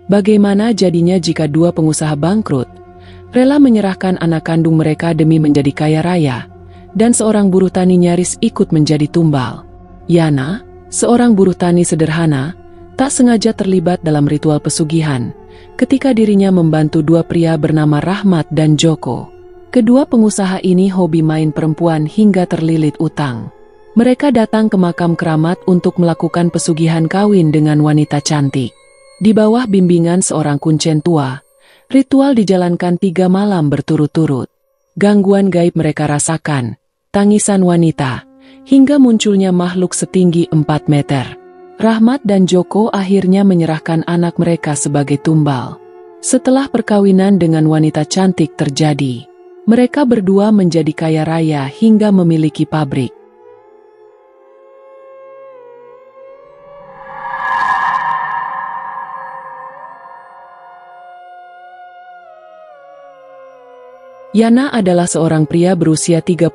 Bagaimana jadinya jika dua pengusaha bangkrut, rela menyerahkan anak kandung mereka demi menjadi kaya raya, dan seorang buruh tani nyaris ikut menjadi tumbal? Yana, seorang buruh tani sederhana, tak sengaja terlibat dalam ritual pesugihan, ketika dirinya membantu dua pria bernama Rahmat dan Joko. Kedua pengusaha ini hobi main perempuan hingga terlilit utang. Mereka datang ke makam keramat untuk melakukan pesugihan kawin dengan wanita cantik. Di bawah bimbingan seorang kuncen tua, ritual dijalankan 3 malam berturut-turut. Gangguan gaib mereka rasakan, tangisan wanita, hingga munculnya makhluk setinggi 4 meter. Rahmat dan Joko akhirnya menyerahkan anak mereka sebagai tumbal. Setelah perkawinan dengan wanita cantik terjadi, mereka berdua menjadi kaya raya hingga memiliki pabrik. Yana adalah seorang pria berusia 39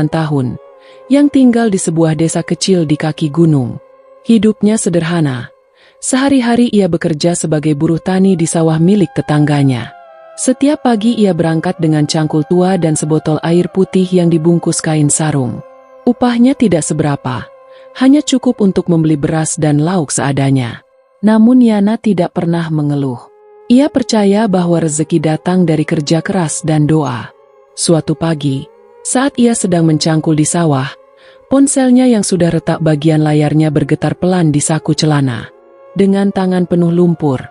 tahun, yang tinggal di sebuah desa kecil di kaki gunung. Hidupnya sederhana. Sehari-hari ia bekerja sebagai buruh tani di sawah milik tetangganya. Setiap pagi ia berangkat dengan cangkul tua dan sebotol air putih yang dibungkus kain sarung. Upahnya tidak seberapa, hanya cukup untuk membeli beras dan lauk seadanya. Namun Yana tidak pernah mengeluh. Ia percaya bahwa rezeki datang dari kerja keras dan doa. Suatu pagi, saat ia sedang mencangkul di sawah, ponselnya yang sudah retak bagian layarnya bergetar pelan di saku celana. Dengan tangan penuh lumpur,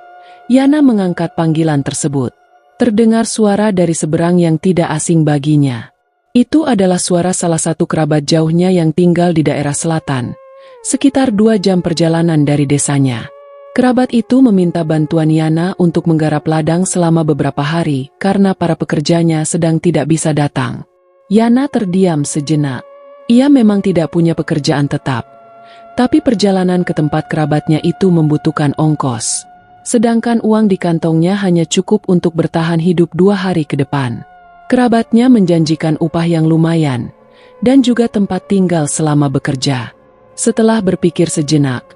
Yana mengangkat panggilan tersebut. Terdengar suara dari seberang yang tidak asing baginya. Itu adalah suara salah satu kerabat jauhnya yang tinggal di daerah selatan, sekitar 2 jam perjalanan dari desanya. Kerabat itu meminta bantuan Yana untuk menggarap ladang selama beberapa hari karena para pekerjanya sedang tidak bisa datang. Yana terdiam sejenak. Ia memang tidak punya pekerjaan tetap, tapi perjalanan ke tempat kerabatnya itu membutuhkan ongkos. Sedangkan uang di kantongnya hanya cukup untuk bertahan hidup 2 hari ke depan. Kerabatnya menjanjikan upah yang lumayan, dan juga tempat tinggal selama bekerja. Setelah berpikir sejenak,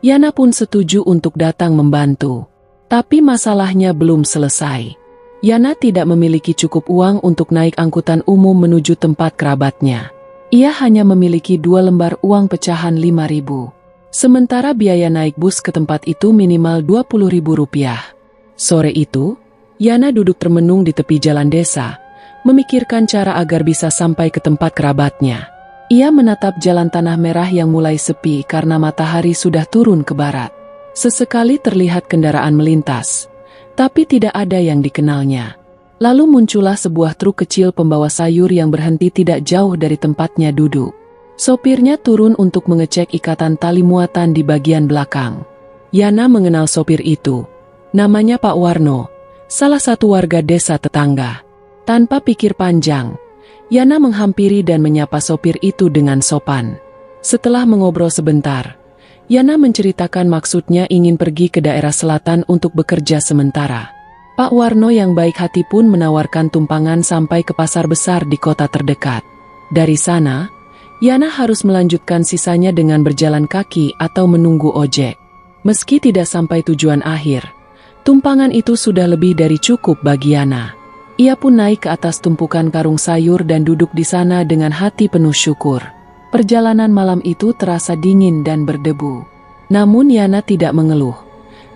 Yana pun setuju untuk datang membantu. Tapi masalahnya belum selesai. Yana tidak memiliki cukup uang untuk naik angkutan umum menuju tempat kerabatnya. Ia hanya memiliki 2 lembar uang pecahan 5.000. Sementara biaya naik bus ke tempat itu minimal Rp20.000. Sore itu, Yana duduk termenung di tepi jalan desa, memikirkan cara agar bisa sampai ke tempat kerabatnya. Ia menatap jalan tanah merah yang mulai sepi karena matahari sudah turun ke barat. Sesekali terlihat kendaraan melintas, tapi tidak ada yang dikenalnya. Lalu muncullah sebuah truk kecil pembawa sayur yang berhenti tidak jauh dari tempatnya duduk. Sopirnya turun untuk mengecek ikatan tali muatan di bagian belakang. Yana mengenal sopir itu. Namanya Pak Warno, salah satu warga desa tetangga. Tanpa pikir panjang, Yana menghampiri dan menyapa sopir itu dengan sopan. Setelah mengobrol sebentar, Yana menceritakan maksudnya ingin pergi ke daerah selatan untuk bekerja sementara. Pak Warno yang baik hati pun menawarkan tumpangan sampai ke pasar besar di kota terdekat. Dari sana, Yana harus melanjutkan sisanya dengan berjalan kaki atau menunggu ojek. Meski tidak sampai tujuan akhir, tumpangan itu sudah lebih dari cukup bagi Yana. Ia pun naik ke atas tumpukan karung sayur dan duduk di sana dengan hati penuh syukur. Perjalanan malam itu terasa dingin dan berdebu. Namun Yana tidak mengeluh,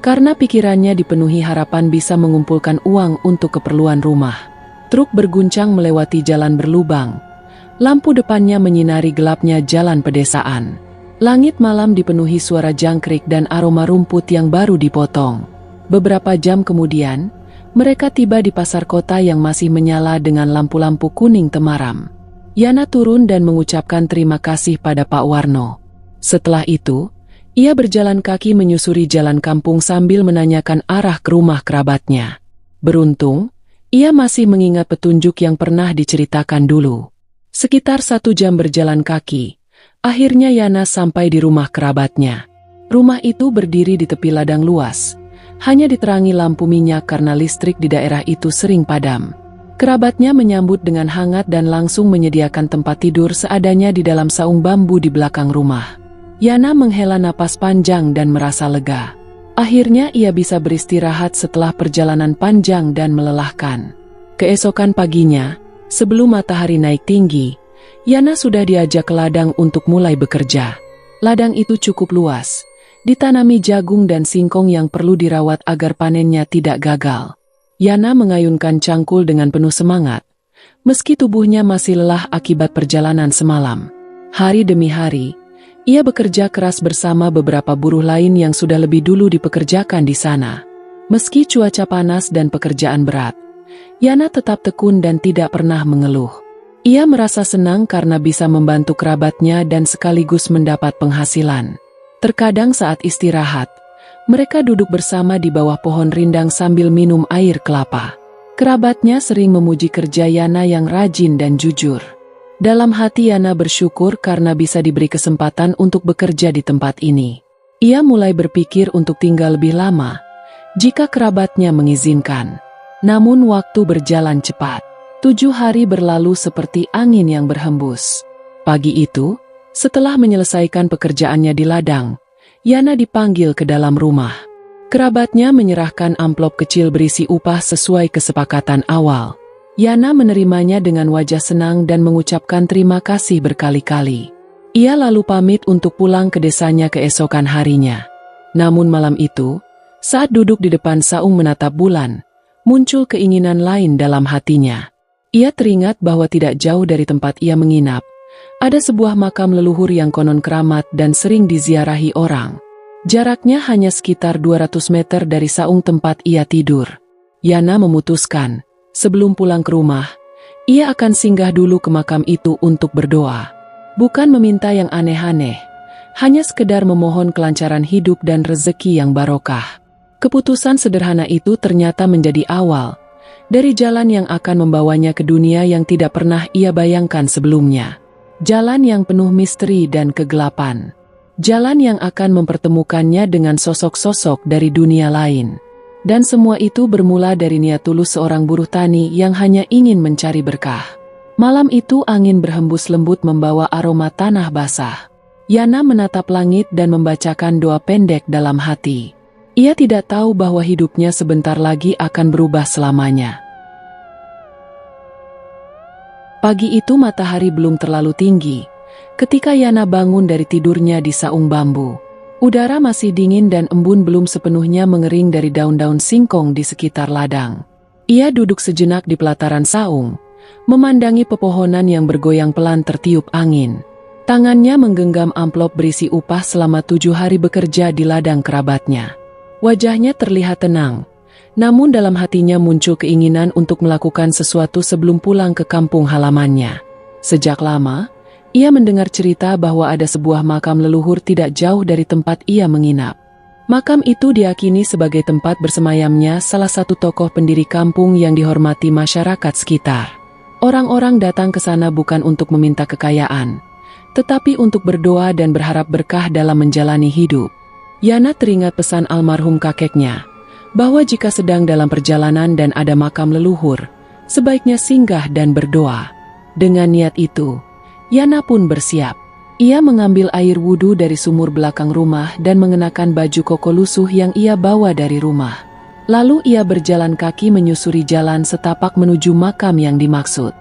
karena pikirannya dipenuhi harapan bisa mengumpulkan uang untuk keperluan rumah. Truk berguncang melewati jalan berlubang. Lampu depannya menyinari gelapnya jalan pedesaan. Langit malam dipenuhi suara jangkrik dan aroma rumput yang baru dipotong. Beberapa jam kemudian, mereka tiba di pasar kota yang masih menyala dengan lampu-lampu kuning temaram. Yana turun dan mengucapkan terima kasih pada Pak Warno. Setelah itu, ia berjalan kaki menyusuri jalan kampung sambil menanyakan arah ke rumah kerabatnya. Beruntung, ia masih mengingat petunjuk yang pernah diceritakan dulu. Sekitar 1 jam berjalan kaki, akhirnya Yana sampai di rumah kerabatnya. Rumah itu berdiri di tepi ladang luas. Hanya diterangi lampu minyak karena listrik di daerah itu sering padam. Kerabatnya menyambut dengan hangat dan langsung menyediakan tempat tidur seadanya di dalam saung bambu di belakang rumah. Yana menghela napas panjang dan merasa lega. Akhirnya ia bisa beristirahat setelah perjalanan panjang dan melelahkan. Keesokan paginya, sebelum matahari naik tinggi, Yana sudah diajak ke ladang untuk mulai bekerja. Ladang itu cukup luas, ditanami jagung dan singkong yang perlu dirawat agar panennya tidak gagal. Yana mengayunkan cangkul dengan penuh semangat, meski tubuhnya masih lelah akibat perjalanan semalam. Hari demi hari, ia bekerja keras bersama beberapa buruh lain yang sudah lebih dulu dipekerjakan di sana. Meski cuaca panas dan pekerjaan berat, Yana tetap tekun dan tidak pernah mengeluh. Ia merasa senang karena bisa membantu kerabatnya dan sekaligus mendapat penghasilan. Terkadang saat istirahat, mereka duduk bersama di bawah pohon rindang sambil minum air kelapa. Kerabatnya sering memuji kerja Yana yang rajin dan jujur. Dalam hati Yana bersyukur karena bisa diberi kesempatan untuk bekerja di tempat ini. Ia mulai berpikir untuk tinggal lebih lama, jika kerabatnya mengizinkan. Namun waktu berjalan cepat. 7 hari berlalu seperti angin yang berhembus. Pagi itu, setelah menyelesaikan pekerjaannya di ladang, Yana dipanggil ke dalam rumah. Kerabatnya menyerahkan amplop kecil berisi upah sesuai kesepakatan awal. Yana menerimanya dengan wajah senang dan mengucapkan terima kasih berkali-kali. Ia lalu pamit untuk pulang ke desanya keesokan harinya. Namun malam itu, saat duduk di depan saung menatap bulan, muncul keinginan lain dalam hatinya. Ia teringat bahwa tidak jauh dari tempat ia menginap, ada sebuah makam leluhur yang konon keramat dan sering diziarahi orang. Jaraknya hanya sekitar 200 meter dari saung tempat ia tidur. Yana memutuskan, sebelum pulang ke rumah, ia akan singgah dulu ke makam itu untuk berdoa. Bukan meminta yang aneh-aneh, hanya sekedar memohon kelancaran hidup dan rezeki yang barokah. Keputusan sederhana itu ternyata menjadi awal dari jalan yang akan membawanya ke dunia yang tidak pernah ia bayangkan sebelumnya. Jalan yang penuh misteri dan kegelapan. Jalan yang akan mempertemukannya dengan sosok-sosok dari dunia lain. Dan semua itu bermula dari niat tulus seorang buruh tani yang hanya ingin mencari berkah. Malam itu angin berhembus lembut membawa aroma tanah basah. Yana menatap langit dan membacakan doa pendek dalam hati. Ia tidak tahu bahwa hidupnya sebentar lagi akan berubah selamanya. Pagi itu matahari belum terlalu tinggi, ketika Yana bangun dari tidurnya di saung bambu. Udara masih dingin dan embun belum sepenuhnya mengering dari daun-daun singkong di sekitar ladang. Ia duduk sejenak di pelataran saung, memandangi pepohonan yang bergoyang pelan tertiup angin. Tangannya menggenggam amplop berisi upah selama 7 hari bekerja di ladang kerabatnya. Wajahnya terlihat tenang, namun dalam hatinya muncul keinginan untuk melakukan sesuatu sebelum pulang ke kampung halamannya. Sejak lama, ia mendengar cerita bahwa ada sebuah makam leluhur tidak jauh dari tempat ia menginap. Makam itu diyakini sebagai tempat bersemayamnya salah satu tokoh pendiri kampung yang dihormati masyarakat sekitar. Orang-orang datang ke sana bukan untuk meminta kekayaan, tetapi untuk berdoa dan berharap berkah dalam menjalani hidup. Yana teringat pesan almarhum kakeknya, bahwa jika sedang dalam perjalanan dan ada makam leluhur, sebaiknya singgah dan berdoa. Dengan niat itu, Yana pun bersiap. Ia mengambil air wudhu dari sumur belakang rumah dan mengenakan baju koko lusuh yang ia bawa dari rumah. Lalu ia berjalan kaki menyusuri jalan setapak menuju makam yang dimaksud.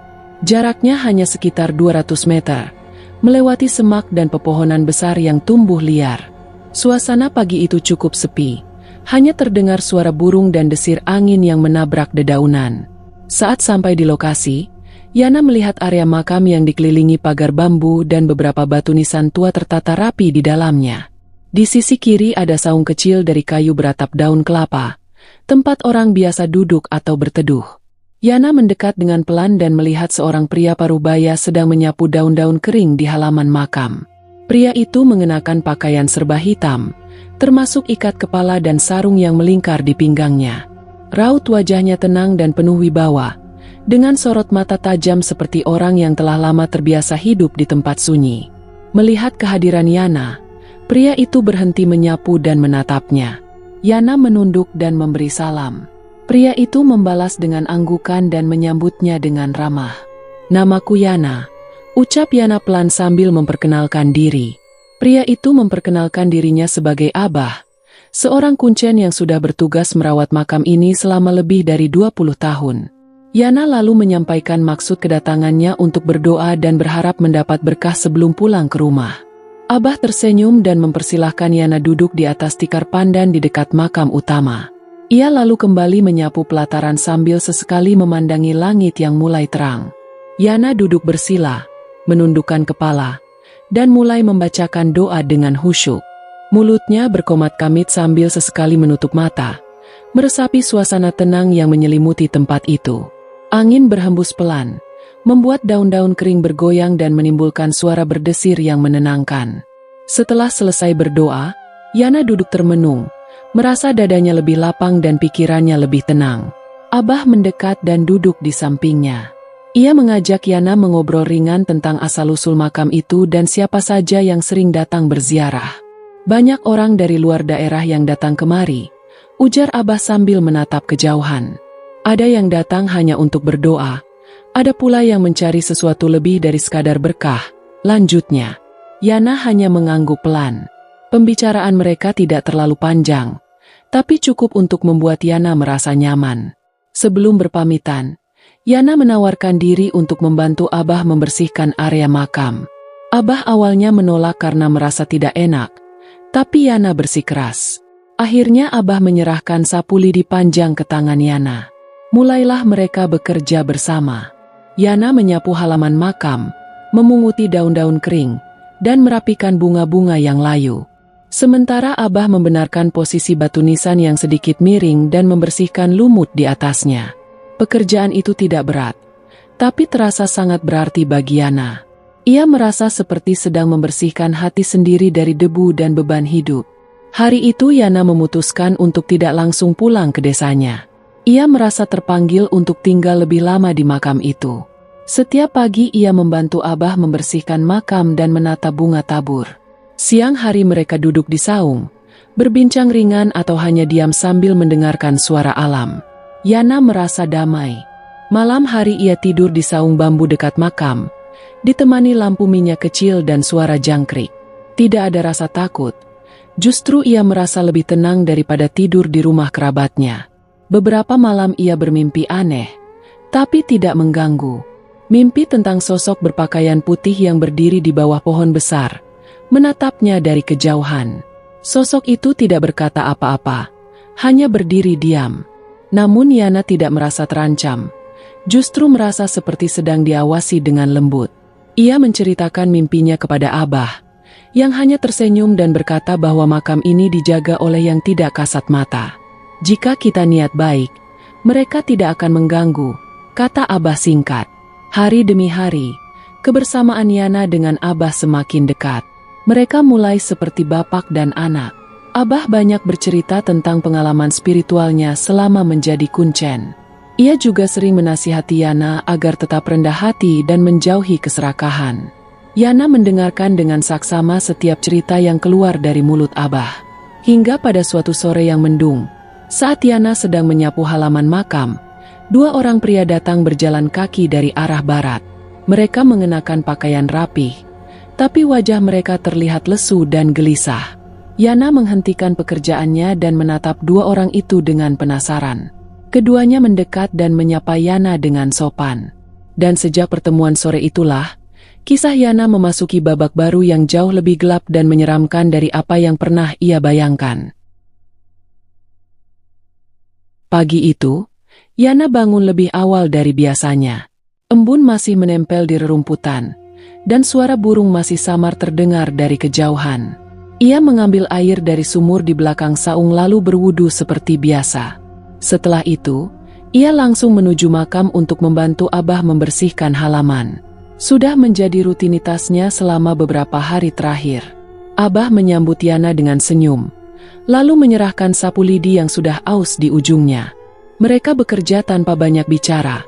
Jaraknya hanya sekitar 200 meter, melewati semak dan pepohonan besar yang tumbuh liar. Suasana pagi itu cukup sepi, hanya terdengar suara burung dan desir angin yang menabrak dedaunan. Saat sampai di lokasi, Yana melihat area makam yang dikelilingi pagar bambu dan beberapa batu nisan tua tertata rapi di dalamnya. Di sisi kiri ada saung kecil dari kayu beratap daun kelapa, tempat orang biasa duduk atau berteduh. Yana mendekat dengan pelan dan melihat seorang pria parubaya sedang menyapu daun-daun kering di halaman makam. Pria itu mengenakan pakaian serba hitam, termasuk ikat kepala dan sarung yang melingkar di pinggangnya. Raut wajahnya tenang dan penuh wibawa, dengan sorot mata tajam seperti orang yang telah lama terbiasa hidup di tempat sunyi. Melihat kehadiran Yana, pria itu berhenti menyapu dan menatapnya. Yana menunduk dan memberi salam. Pria itu membalas dengan anggukan dan menyambutnya dengan ramah. "Namaku Yana," ucap Yana pelan sambil memperkenalkan diri. Pria itu memperkenalkan dirinya sebagai Abah, seorang kuncen yang sudah bertugas merawat makam ini selama lebih dari 20 tahun. Yana lalu menyampaikan maksud kedatangannya untuk berdoa dan berharap mendapat berkah sebelum pulang ke rumah. Abah tersenyum dan mempersilahkan Yana duduk di atas tikar pandan di dekat makam utama. Ia lalu kembali menyapu pelataran sambil sesekali memandangi langit yang mulai terang. Yana duduk bersila, menundukkan kepala, dan mulai membacakan doa dengan khusyuk. Mulutnya berkomat kamit sambil sesekali menutup mata, meresapi suasana tenang yang menyelimuti tempat itu. Angin berhembus pelan, membuat daun-daun kering bergoyang dan menimbulkan suara berdesir yang menenangkan. Setelah selesai berdoa, Yana duduk termenung, merasa dadanya lebih lapang dan pikirannya lebih tenang. Abah mendekat dan duduk di sampingnya. Ia mengajak Yana mengobrol ringan tentang asal-usul makam itu dan siapa saja yang sering datang berziarah. Banyak orang dari luar daerah yang datang kemari, ujar Abah sambil menatap kejauhan. Ada yang datang hanya untuk berdoa, ada pula yang mencari sesuatu lebih dari sekadar berkah, lanjutnya. Yana hanya mengangguk pelan. Pembicaraan mereka tidak terlalu panjang, tapi cukup untuk membuat Yana merasa nyaman. Sebelum berpamitan, Yana menawarkan diri untuk membantu Abah membersihkan area makam. Abah awalnya menolak karena merasa tidak enak, tapi Yana bersikeras. Akhirnya Abah menyerahkan sapu lidi panjang ke tangan Yana. Mulailah mereka bekerja bersama. Yana menyapu halaman makam, memunguti daun-daun kering, dan merapikan bunga-bunga yang layu. Sementara Abah membenarkan posisi batu nisan yang sedikit miring dan membersihkan lumut di atasnya. Pekerjaan itu tidak berat, tapi terasa sangat berarti bagi Yana. Ia merasa seperti sedang membersihkan hati sendiri dari debu dan beban hidup. Hari itu Yana memutuskan untuk tidak langsung pulang ke desanya. Ia merasa terpanggil untuk tinggal lebih lama di makam itu. Setiap pagi ia membantu Abah membersihkan makam dan menata bunga tabur. Siang hari mereka duduk di saung, berbincang ringan atau hanya diam sambil mendengarkan suara alam. Yana merasa damai. Malam hari ia tidur di saung bambu dekat makam, ditemani lampu minyak kecil dan suara jangkrik. Tidak ada rasa takut, justru ia merasa lebih tenang daripada tidur di rumah kerabatnya. Beberapa malam ia bermimpi aneh, tapi tidak mengganggu. Mimpi tentang sosok berpakaian putih yang berdiri di bawah pohon besar, menatapnya dari kejauhan. Sosok itu tidak berkata apa-apa, hanya berdiri diam. Namun Yana tidak merasa terancam, justru merasa seperti sedang diawasi dengan lembut. Ia menceritakan mimpinya kepada Abah, yang hanya tersenyum dan berkata bahwa makam ini dijaga oleh yang tidak kasat mata. Jika kita niat baik, mereka tidak akan mengganggu, kata Abah singkat. Hari demi hari, kebersamaan Yana dengan Abah semakin dekat. Mereka mulai seperti bapak dan anak. Abah banyak bercerita tentang pengalaman spiritualnya selama menjadi kuncen. Ia juga sering menasihati Yana agar tetap rendah hati dan menjauhi keserakahan. Yana mendengarkan dengan saksama setiap cerita yang keluar dari mulut Abah. Hingga pada suatu sore yang mendung, saat Yana sedang menyapu halaman makam, dua orang pria datang berjalan kaki dari arah barat. Mereka mengenakan pakaian rapih, tapi wajah mereka terlihat lesu dan gelisah. Yana menghentikan pekerjaannya dan menatap dua orang itu dengan penasaran. Keduanya mendekat dan menyapa Yana dengan sopan. Dan sejak pertemuan sore itulah, kisah Yana memasuki babak baru yang jauh lebih gelap dan menyeramkan dari apa yang pernah ia bayangkan. Pagi itu, Yana bangun lebih awal dari biasanya. Embun masih menempel di rerumputan, dan suara burung masih samar terdengar dari kejauhan. Ia mengambil air dari sumur di belakang saung lalu berwudu seperti biasa. Setelah itu, ia langsung menuju makam untuk membantu Abah membersihkan halaman. Sudah menjadi rutinitasnya selama beberapa hari terakhir. Abah menyambut Yana dengan senyum, lalu menyerahkan sapu lidi yang sudah aus di ujungnya. Mereka bekerja tanpa banyak bicara,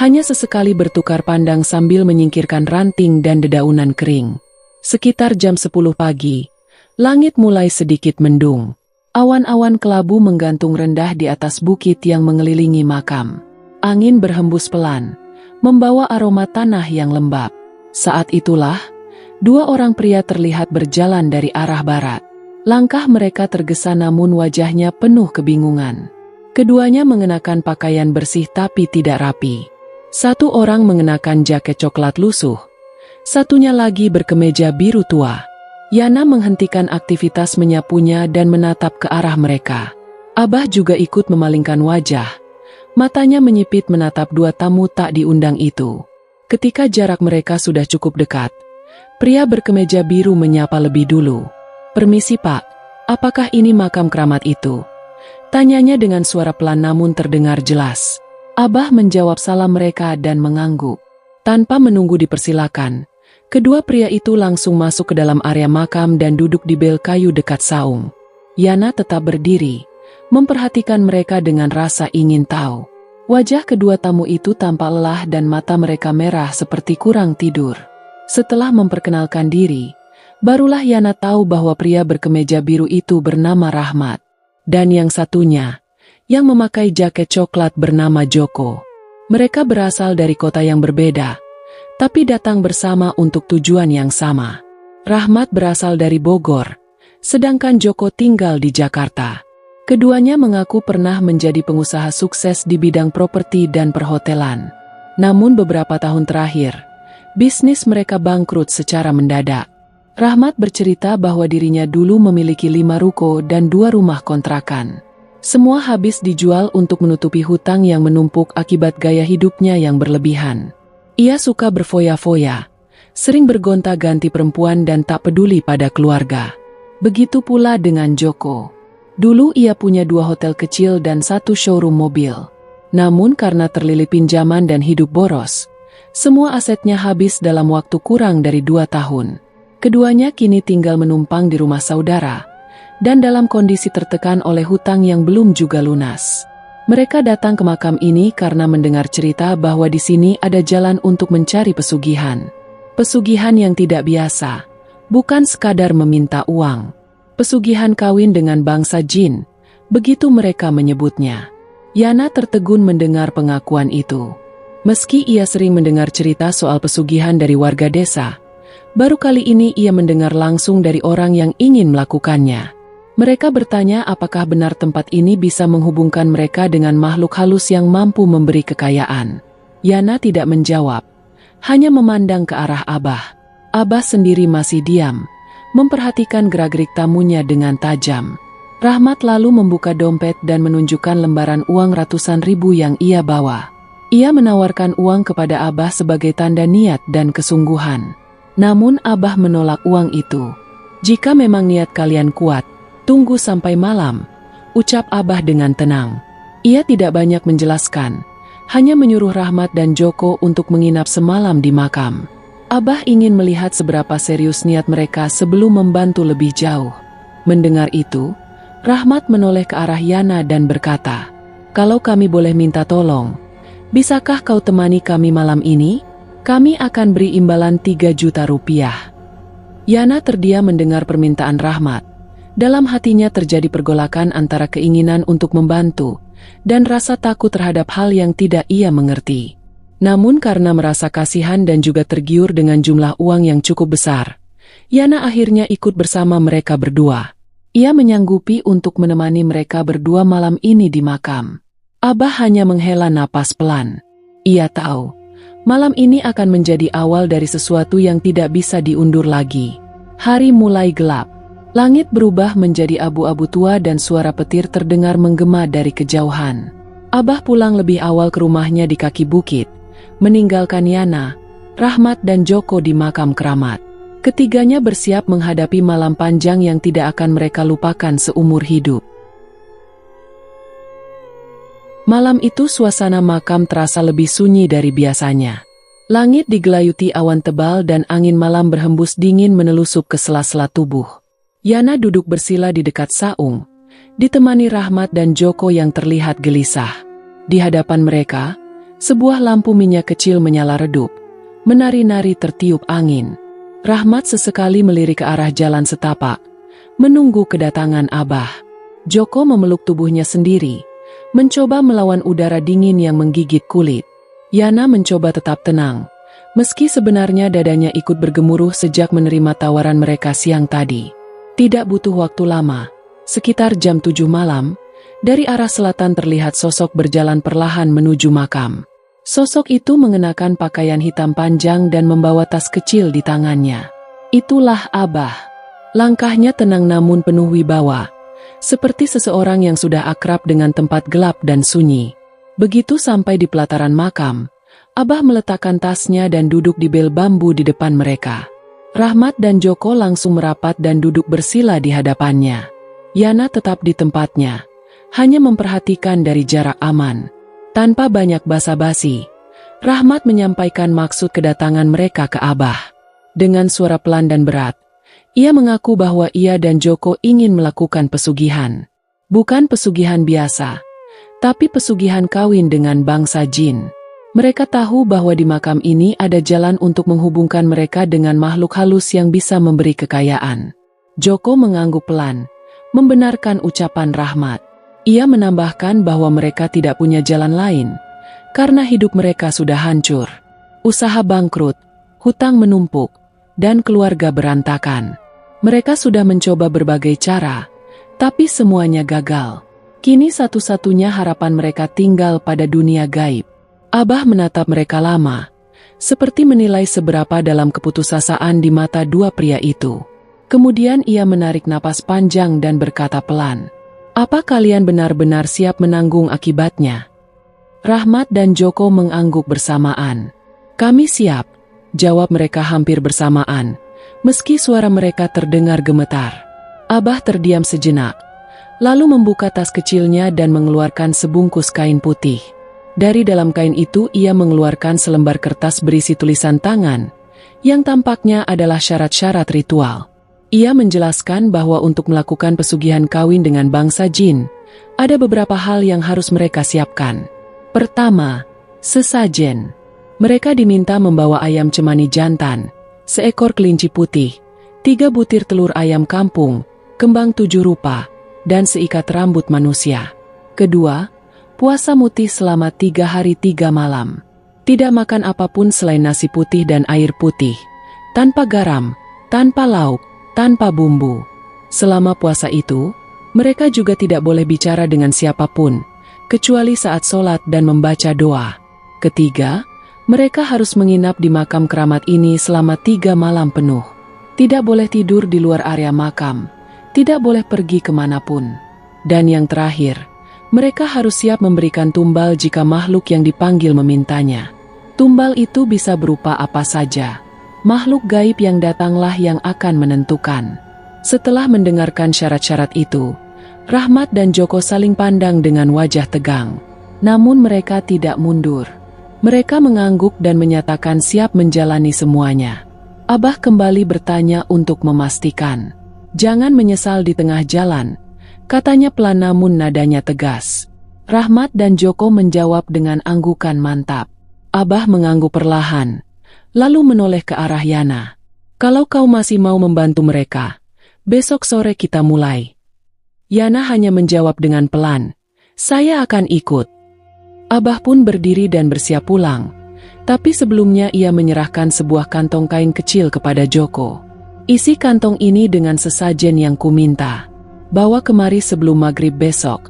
hanya sesekali bertukar pandang sambil menyingkirkan ranting dan dedaunan kering. Sekitar jam 10 pagi, langit mulai sedikit mendung. Awan-awan kelabu menggantung rendah di atas bukit yang mengelilingi makam. Angin berhembus pelan, membawa aroma tanah yang lembab. Saat itulah, dua orang pria terlihat berjalan dari arah barat. Langkah mereka tergesa namun wajahnya penuh kebingungan. Keduanya mengenakan pakaian bersih tapi tidak rapi. Satu orang mengenakan jaket coklat lusuh, satunya lagi berkemeja biru tua. Yana menghentikan aktivitas menyapunya dan menatap ke arah mereka. Abah juga ikut memalingkan wajah. Matanya menyipit menatap dua tamu tak diundang itu. Ketika jarak mereka sudah cukup dekat, pria berkemeja biru menyapa lebih dulu. "Permisi Pak, apakah ini makam keramat itu?" Tanyanya dengan suara pelan namun terdengar jelas. Abah menjawab salam mereka dan mengangguk. Tanpa menunggu dipersilakan, kedua pria itu langsung masuk ke dalam area makam dan duduk di bel kayu dekat saung. Yana tetap berdiri, memperhatikan mereka dengan rasa ingin tahu. Wajah kedua tamu itu tampak lelah dan mata mereka merah seperti kurang tidur. Setelah memperkenalkan diri, barulah Yana tahu bahwa pria berkemeja biru itu bernama Rahmat. Dan yang satunya, yang memakai jaket coklat bernama Joko. Mereka berasal dari kota yang berbeda, tapi datang bersama untuk tujuan yang sama. Rahmat berasal dari Bogor, sedangkan Joko tinggal di Jakarta. Keduanya mengaku pernah menjadi pengusaha sukses di bidang properti dan perhotelan. Namun beberapa tahun terakhir, bisnis mereka bangkrut secara mendadak. Rahmat bercerita bahwa dirinya dulu memiliki 5 ruko dan 2 rumah kontrakan. Semua habis dijual untuk menutupi hutang yang menumpuk akibat gaya hidupnya yang berlebihan. Ia suka berfoya-foya, sering bergonta-ganti perempuan dan tak peduli pada keluarga. Begitu pula dengan Joko. Dulu ia punya 2 hotel kecil dan 1 showroom mobil. Namun karena terlilit pinjaman dan hidup boros, semua asetnya habis dalam waktu kurang dari 2 tahun. Keduanya kini tinggal menumpang di rumah saudara, dan dalam kondisi tertekan oleh hutang yang belum juga lunas. Mereka datang ke makam ini karena mendengar cerita bahwa di sini ada jalan untuk mencari pesugihan. Pesugihan yang tidak biasa, bukan sekadar meminta uang. Pesugihan kawin dengan bangsa jin, begitu mereka menyebutnya. Yana tertegun mendengar pengakuan itu. Meski ia sering mendengar cerita soal pesugihan dari warga desa, baru kali ini ia mendengar langsung dari orang yang ingin melakukannya. Mereka bertanya apakah benar tempat ini bisa menghubungkan mereka dengan makhluk halus yang mampu memberi kekayaan. Yana tidak menjawab, hanya memandang ke arah Abah. Abah sendiri masih diam, memperhatikan gerak-gerik tamunya dengan tajam. Rahmat lalu membuka dompet dan menunjukkan lembaran uang ratusan ribu yang ia bawa. Ia menawarkan uang kepada Abah sebagai tanda niat dan kesungguhan. Namun Abah menolak uang itu. "Jika memang niat kalian kuat, tunggu sampai malam," ucap Abah dengan tenang. Ia tidak banyak menjelaskan, hanya menyuruh Rahmat dan Joko untuk menginap semalam di makam. Abah ingin melihat seberapa serius niat mereka sebelum membantu lebih jauh. Mendengar itu, Rahmat menoleh ke arah Yana dan berkata, "Kalau kami boleh minta tolong, bisakah kau temani kami malam ini? Kami akan beri imbalan 3 juta rupiah." Yana terdiam mendengar permintaan Rahmat. Dalam hatinya terjadi pergolakan antara keinginan untuk membantu dan rasa takut terhadap hal yang tidak ia mengerti. Namun karena merasa kasihan dan juga tergiur dengan jumlah uang yang cukup besar, Yana akhirnya ikut bersama mereka berdua. Ia menyanggupi untuk menemani mereka berdua malam ini di makam. Abah hanya menghela napas pelan. Ia tahu malam ini akan menjadi awal dari sesuatu yang tidak bisa diundur lagi. Hari mulai gelap. Langit berubah menjadi abu-abu tua dan suara petir terdengar menggema dari kejauhan. Abah pulang lebih awal ke rumahnya di kaki bukit, meninggalkan Yana, Rahmat dan Joko di makam keramat. Ketiganya bersiap menghadapi malam panjang yang tidak akan mereka lupakan seumur hidup. Malam itu suasana makam terasa lebih sunyi dari biasanya. Langit digelayuti awan tebal dan angin malam berhembus dingin menelusup ke sela-sela tubuh. Yana duduk bersila di dekat saung, ditemani Rahmat dan Joko yang terlihat gelisah. Di hadapan mereka, sebuah lampu minyak kecil menyala redup, menari-nari tertiup angin. Rahmat sesekali melirik ke arah jalan setapak, menunggu kedatangan Abah. Joko memeluk tubuhnya sendiri, mencoba melawan udara dingin yang menggigit kulit. Yana mencoba tetap tenang, meski sebenarnya dadanya ikut bergemuruh sejak menerima tawaran mereka siang tadi. Tidak butuh waktu lama, sekitar jam 7 malam, dari arah selatan terlihat sosok berjalan perlahan menuju makam. Sosok itu mengenakan pakaian hitam panjang dan membawa tas kecil di tangannya. Itulah Abah. Langkahnya tenang namun penuh wibawa, seperti seseorang yang sudah akrab dengan tempat gelap dan sunyi. Begitu sampai di pelataran makam, Abah meletakkan tasnya dan duduk di bel bambu di depan mereka. Rahmat dan Joko langsung merapat dan duduk bersila di hadapannya. Yana tetap di tempatnya, hanya memperhatikan dari jarak aman. Tanpa banyak basa-basi, Rahmat menyampaikan maksud kedatangan mereka ke Abah. Dengan suara pelan dan berat, ia mengaku bahwa ia dan Joko ingin melakukan pesugihan. Bukan pesugihan biasa, tapi pesugihan kawin dengan bangsa jin. Mereka tahu bahwa di makam ini ada jalan untuk menghubungkan mereka dengan makhluk halus yang bisa memberi kekayaan. Joko mengangguk pelan, membenarkan ucapan Rahmat. Ia menambahkan bahwa mereka tidak punya jalan lain, karena hidup mereka sudah hancur. Usaha bangkrut, hutang menumpuk, dan keluarga berantakan. Mereka sudah mencoba berbagai cara, tapi semuanya gagal. Kini satu-satunya harapan mereka tinggal pada dunia gaib. Abah menatap mereka lama, seperti menilai seberapa dalam keputusasaan di mata dua pria itu. Kemudian ia menarik napas panjang dan berkata pelan, "Apa kalian benar-benar siap menanggung akibatnya?" Rahmat dan Joko mengangguk bersamaan. "Kami siap," jawab mereka hampir bersamaan, meski suara mereka terdengar gemetar. Abah terdiam sejenak, lalu membuka tas kecilnya dan mengeluarkan sebungkus kain putih. Dari dalam kain itu ia mengeluarkan selembar kertas berisi tulisan tangan, yang tampaknya adalah syarat-syarat ritual. Ia menjelaskan bahwa untuk melakukan pesugihan kawin dengan bangsa jin, ada beberapa hal yang harus mereka siapkan. Pertama, sesajen. Mereka diminta membawa ayam cemani jantan, seekor kelinci putih, 3 butir telur ayam kampung, kembang 7 rupa, dan seikat rambut manusia. Kedua, puasa mutih selama 3 hari 3 malam. Tidak makan apapun selain nasi putih dan air putih. Tanpa garam, tanpa lauk, tanpa bumbu. Selama puasa itu, mereka juga tidak boleh bicara dengan siapapun, kecuali saat sholat dan membaca doa. Ketiga, mereka harus menginap di makam keramat ini selama 3 malam penuh. Tidak boleh tidur di luar area makam, tidak boleh pergi kemanapun. Dan yang terakhir, mereka harus siap memberikan tumbal jika makhluk yang dipanggil memintanya. Tumbal itu bisa berupa apa saja. Makhluk gaib yang datanglah yang akan menentukan. Setelah mendengarkan syarat-syarat itu, Rahmat dan Joko saling pandang dengan wajah tegang. Namun mereka tidak mundur. Mereka mengangguk dan menyatakan siap menjalani semuanya. Abah kembali bertanya untuk memastikan. "Jangan menyesal di tengah jalan," katanya pelan namun nadanya tegas. Rahmat dan Joko menjawab dengan anggukan mantap. Abah mengangguk perlahan, lalu menoleh ke arah Yana. "Kalau kau masih mau membantu mereka, besok sore kita mulai." Yana hanya menjawab dengan pelan, "Saya akan ikut." Abah pun berdiri dan bersiap pulang, tapi sebelumnya ia menyerahkan sebuah kantong kain kecil kepada Joko. "Isi kantong ini dengan sesajen yang kuminta. Bawa kemari sebelum maghrib besok,"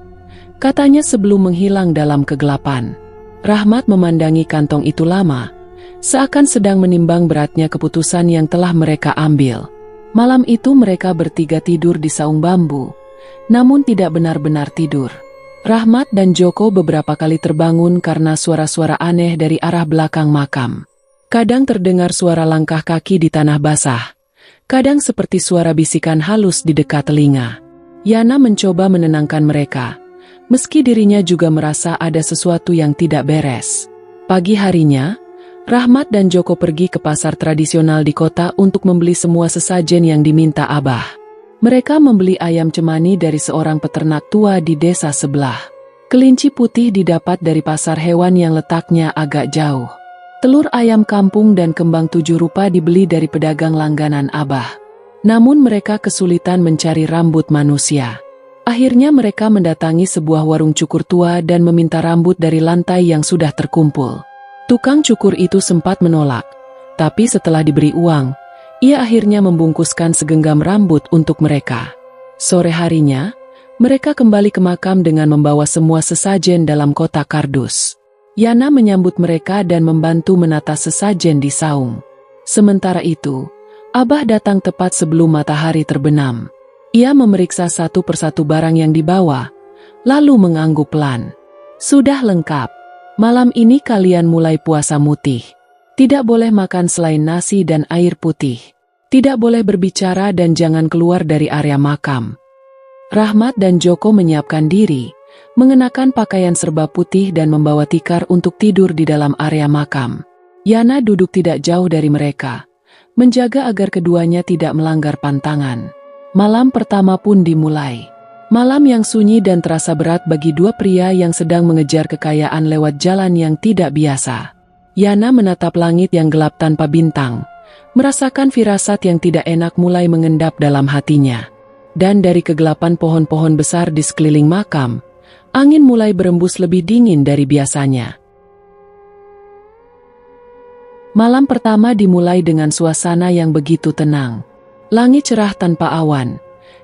katanya sebelum menghilang dalam kegelapan. Rahmat memandangi kantong itu lama, seakan sedang menimbang beratnya keputusan yang telah mereka ambil. Malam itu mereka bertiga tidur di saung bambu, namun tidak benar-benar tidur. Rahmat dan Joko beberapa kali terbangun karena suara-suara aneh dari arah belakang makam. Kadang terdengar suara langkah kaki di tanah basah, kadang seperti suara bisikan halus di dekat telinga. Yana mencoba menenangkan mereka, meski dirinya juga merasa ada sesuatu yang tidak beres. Pagi harinya, Rahmat dan Joko pergi ke pasar tradisional di kota untuk membeli semua sesajen yang diminta Abah. Mereka membeli ayam cemani dari seorang peternak tua di desa sebelah. Kelinci putih didapat dari pasar hewan yang letaknya agak jauh. Telur ayam kampung dan kembang 7 rupa dibeli dari pedagang langganan Abah. Namun mereka kesulitan mencari rambut manusia. Akhirnya mereka mendatangi sebuah warung cukur tua dan meminta rambut dari lantai yang sudah terkumpul. Tukang cukur itu sempat menolak, tapi setelah diberi uang, Ia akhirnya membungkuskan segenggam rambut untuk mereka. Sore harinya, mereka kembali ke makam dengan membawa semua sesajen dalam kotak kardus. Yana menyambut mereka dan membantu menata sesajen di saung. Sementara itu, Abah datang tepat sebelum matahari terbenam. Ia memeriksa satu persatu barang yang dibawa, lalu mengangguk pelan. Sudah lengkap. Malam ini kalian mulai puasa mutih. Tidak boleh makan selain nasi dan air putih. Tidak boleh berbicara dan jangan keluar dari area makam. Rahmat dan Joko menyiapkan diri, mengenakan pakaian serba putih dan membawa tikar untuk tidur di dalam area makam. Yana duduk tidak jauh dari mereka, menjaga agar keduanya tidak melanggar pantangan. Malam pertama pun dimulai. Malam yang sunyi dan terasa berat bagi dua pria yang sedang mengejar kekayaan lewat jalan yang tidak biasa. Yana menatap langit yang gelap tanpa bintang, merasakan firasat yang tidak enak mulai mengendap dalam hatinya. Dan dari kegelapan pohon-pohon besar di sekeliling makam, angin mulai berembus lebih dingin dari biasanya. Malam pertama dimulai dengan suasana yang begitu tenang. Langit cerah tanpa awan,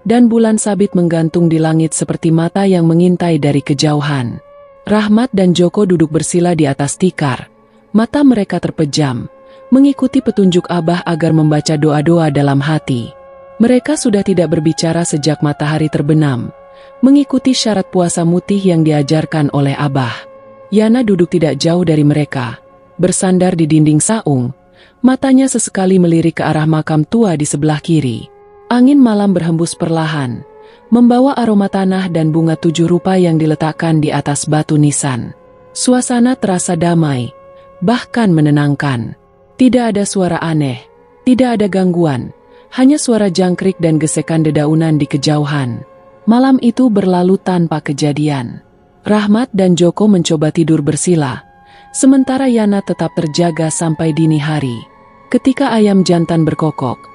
dan bulan sabit menggantung di langit seperti mata yang mengintai dari kejauhan. Rahmat dan Joko duduk bersila di atas tikar. Mata mereka terpejam, mengikuti petunjuk Abah agar membaca doa-doa dalam hati. Mereka sudah tidak berbicara sejak matahari terbenam, mengikuti syarat puasa mutih yang diajarkan oleh Abah. Yana duduk tidak jauh dari mereka, bersandar di dinding saung, matanya sesekali melirik ke arah makam tua di sebelah kiri. Angin malam berhembus perlahan, membawa aroma tanah dan bunga 7 rupa yang diletakkan di atas batu nisan. Suasana terasa damai, bahkan menenangkan. Tidak ada suara aneh, tidak ada gangguan, hanya suara jangkrik dan gesekan dedaunan di kejauhan. Malam itu berlalu tanpa kejadian. Rahmat dan Joko mencoba tidur bersila, sementara Yana tetap terjaga sampai dini hari. Ketika ayam jantan berkokok,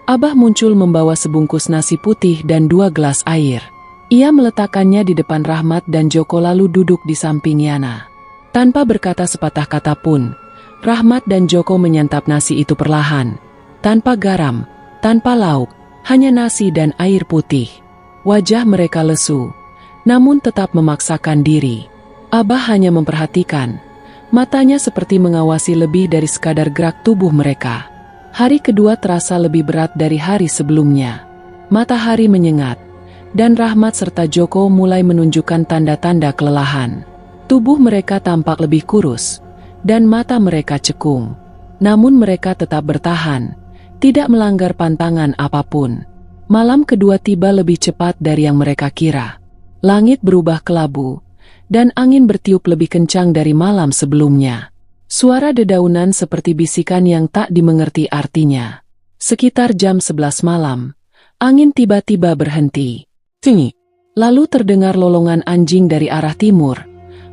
Abah muncul membawa sebungkus nasi putih dan 2 gelas air. Ia meletakkannya di depan Rahmat dan Joko lalu duduk di samping Yana. Tanpa berkata sepatah kata pun, Rahmat dan Joko menyantap nasi itu perlahan, tanpa garam, tanpa lauk, hanya nasi dan air putih. Wajah mereka lesu, namun tetap memaksakan diri. Abah hanya memperhatikan, matanya seperti mengawasi lebih dari sekadar gerak tubuh mereka. Hari kedua terasa lebih berat dari hari sebelumnya. Matahari menyengat, dan Rahmat serta Joko mulai menunjukkan tanda-tanda kelelahan. Tubuh mereka tampak lebih kurus, dan mata mereka cekung. Namun mereka tetap bertahan, tidak melanggar pantangan apapun. Malam kedua tiba lebih cepat dari yang mereka kira. Langit berubah kelabu, dan angin bertiup lebih kencang dari malam sebelumnya. Suara dedaunan seperti bisikan yang tak dimengerti artinya. Sekitar jam 11 malam, angin tiba-tiba berhenti. Tinggi. Lalu terdengar lolongan anjing dari arah timur,